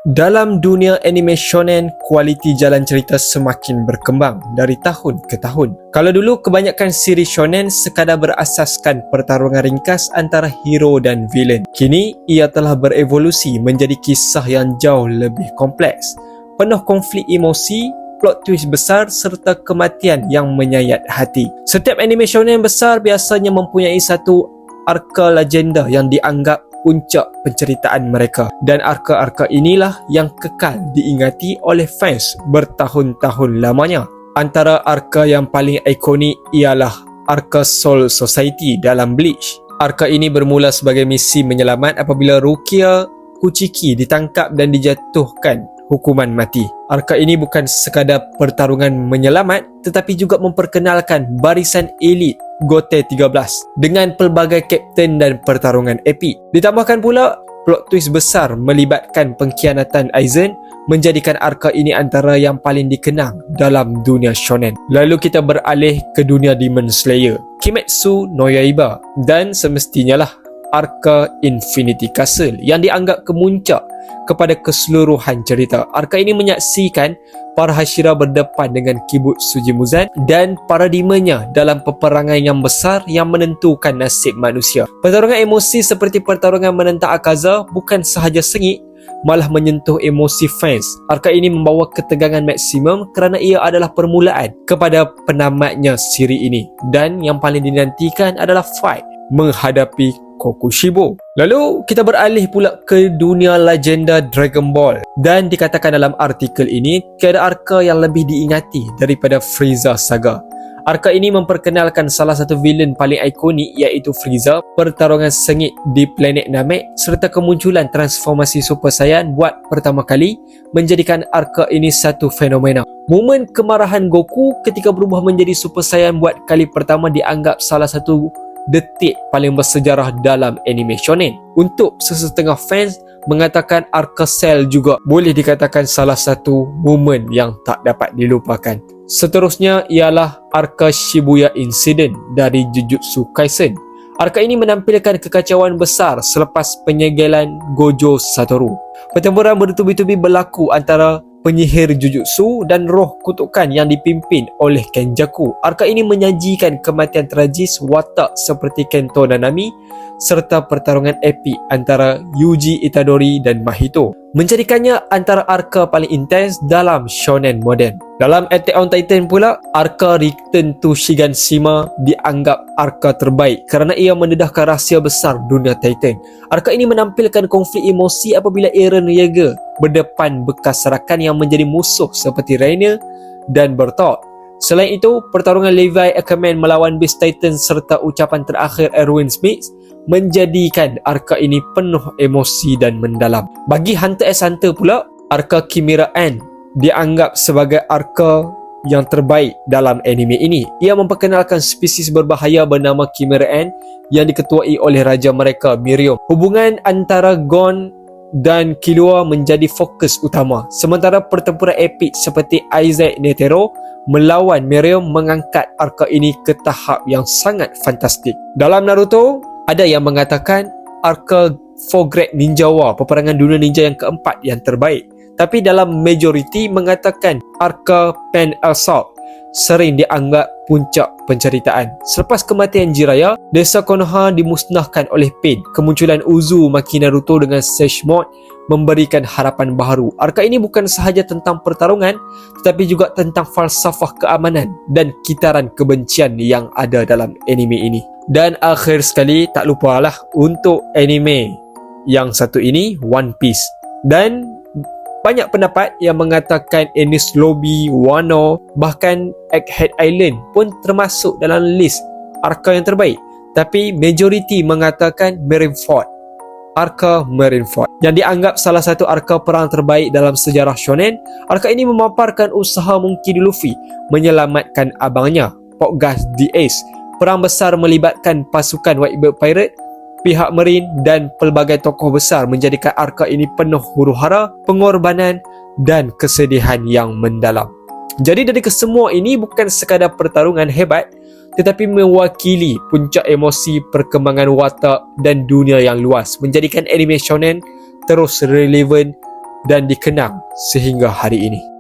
Dalam dunia anime shonen, kualiti jalan cerita semakin berkembang dari tahun ke tahun. Kalau dulu kebanyakan siri shonen sekadar berasaskan pertarungan ringkas antara hero dan villain, kini ia telah berevolusi menjadi kisah yang jauh lebih kompleks, penuh konflik emosi, plot twist besar serta kematian yang menyayat hati. Setiap anime shonen besar biasanya mempunyai satu arka legenda yang dianggap puncak penceritaan mereka, dan arka-arka inilah yang kekal diingati oleh fans bertahun-tahun lamanya. Antara arka yang paling ikonik ialah arka Soul Society dalam Bleach. Arka ini bermula sebagai misi menyelamat apabila Rukia Kuchiki ditangkap dan dijatuhkan hukuman mati. Arka ini bukan sekadar pertarungan menyelamat tetapi juga memperkenalkan barisan elit Gote 13 dengan pelbagai kapten dan pertarungan epik. Ditambahkan pula plot twist besar melibatkan pengkhianatan Aizen menjadikan arka ini antara yang paling dikenang dalam dunia shonen. Lalu kita beralih ke dunia Demon Slayer, Kimetsu no Yaiba, dan semestinya lah arka Infinity Castle yang dianggap kemuncak kepada keseluruhan cerita. Arka ini menyaksikan para Hashira berdepan dengan Kibutsu Jimuzan dan paradigmanya dalam peperangan yang besar yang menentukan nasib manusia. Pertarungan emosi seperti pertarungan menentang Akaza bukan sahaja sengit, malah menyentuh emosi fans. Arka ini membawa ketegangan maksimum kerana ia adalah permulaan kepada penamatnya siri ini, dan yang paling dinantikan adalah fight menghadapi Kokushibo. Lalu kita beralih pula ke dunia legenda Dragon Ball, dan dikatakan dalam artikel ini tiada arka yang lebih diingati daripada Frieza Saga. Arka ini memperkenalkan salah satu villain paling ikonik iaitu Frieza, pertarungan sengit di planet Namek serta kemunculan transformasi Super Saiyan buat pertama kali menjadikan arka ini satu fenomena. Momen kemarahan Goku ketika berubah menjadi Super Saiyan buat kali pertama dianggap salah satu detik paling bersejarah dalam anime shonen. Untuk sesetengah fans mengatakan arka Cell juga boleh dikatakan salah satu momen yang tak dapat dilupakan. Seterusnya ialah arka Shibuya Incident dari Jujutsu Kaisen. Arka ini menampilkan kekacauan besar selepas penyegelan Gojo Satoru. Pertempuran bertubi-tubi berlaku antara penyihir Jujutsu dan roh kutukan yang dipimpin oleh Kenjaku. Arka ini menyajikan kematian tragis watak seperti Kento Nanami serta pertarungan epik antara Yuji Itadori dan Mahito, menjadikannya antara arka paling intens dalam shonen moden. Dalam Attack on Titan pula, arka Return to Shiganshima dianggap arka terbaik kerana ia mendedahkan rahsia besar dunia Titan. Arka ini menampilkan konflik emosi apabila Eren Yeager berdepan bekas rakan yang menjadi musuh seperti Rainer dan Bertolt. Selain itu, pertarungan Levi Ackerman melawan Beast Titan serta ucapan terakhir Erwin Smith menjadikan arka ini penuh emosi dan mendalam. Bagi Hunter x Hunter pula, arka Chimera Ant dianggap sebagai arka yang terbaik dalam anime ini. Ia memperkenalkan spesies berbahaya bernama Chimera Ant yang diketuai oleh raja mereka, Miriam. Hubungan antara Gon dan Killua menjadi fokus utama, sementara pertempuran epik seperti Isaac Netero melawan Miriam mengangkat arka ini ke tahap yang sangat fantastik. Dalam Naruto, ada yang mengatakan arka Four Great Ninja War, peperangan dunia ninja yang keempat yang terbaik. Tapi dalam majoriti mengatakan arka Pen Assault sering dianggap puncak penceritaan. Selepas kematian Jiraiya, desa Konoha dimusnahkan oleh Pain. Kemunculan Uzumaki Naruto dengan Sage Mode memberikan harapan baru. Arka ini bukan sahaja tentang pertarungan tetapi juga tentang falsafah keamanan dan kitaran kebencian yang ada dalam anime ini. Dan akhir sekali, tak lupalah untuk anime yang satu ini, One Piece. Dan banyak pendapat yang mengatakan Enies Lobby, Wano, bahkan Egghead Island pun termasuk dalam list arka yang terbaik. Tapi majoriti mengatakan Marineford, arka Marineford, yang dianggap salah satu arka perang terbaik dalam sejarah shonen. Arka ini memaparkan usaha Monkey D. Luffy menyelamatkan abangnya, Portgas the Ace. Perang besar melibatkan pasukan Whitebird Pirate, pihak Marine dan pelbagai tokoh besar menjadikan arka ini penuh huru-hara, pengorbanan dan kesedihan yang mendalam. Jadi dari kesemua ini bukan sekadar pertarungan hebat tetapi mewakili puncak emosi, perkembangan watak dan dunia yang luas, menjadikan anime shonen terus relevan dan dikenang sehingga hari ini.